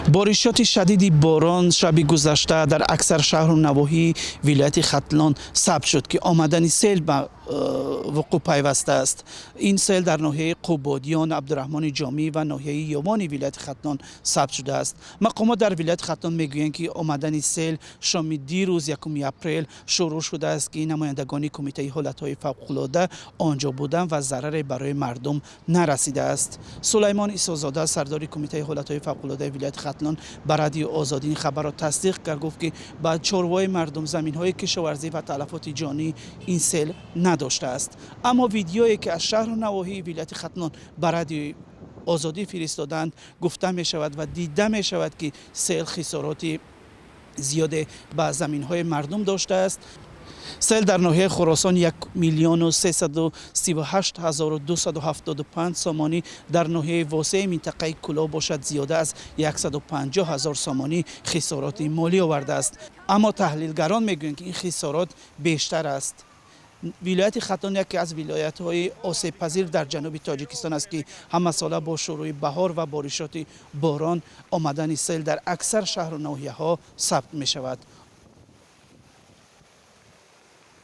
بارشات شدید باران شب گذشته در اکثر شهر و نواحی ولایت ختلان ثبت شد که آمدن سیل به وقوع پیوسته است. این سیل در ناحیه قوبادیان، عبدالرحمن جامی و ناحیه یوانی ولایت ختلان ثبت شده است. مقامات در ولایت ختلان میگویند که آمدن سیل شام دیروز 1 اپریل شروع شده است که نمایندگان کمیته حالتهای فوق‌العاده آنجا بودند و ضرری برای مردم نرسیده است. سلیمان عیسی‌زاده سردار کمیته حالتهای فوق‌العاده ولایت ختلان به رادیو آزادی این خبر را تصدیق کرد. گفت که با چروای مردم زمین‌های کشاورزی و تلفات جانی این سیل نداشته است. اما ویدیویی که از شهر و نواحی ولایت ختلان به رادیو آزادی فرستادند گفته می شود و دیده می شود که سیل خساراتی زیاد به زمین‌های مردم داشته است. سیل در ناحیه خراسان 1,338,275 سامانی، در ناحیه واسع منطقه کلاه باشد زیاده از 150,000 سامانی خسارات مالی آورده است. اما تحلیلگران میگویند که این خسارات بیشتر است. ولایت ختلان یکی از ولایت‌های آسیب پذیر در جنوب تاجیکستان است که همه ساله با شروع بهار و بارشات باران آمدن سیل در اکثر شهر و ناحیه‌ها ثبت می شود.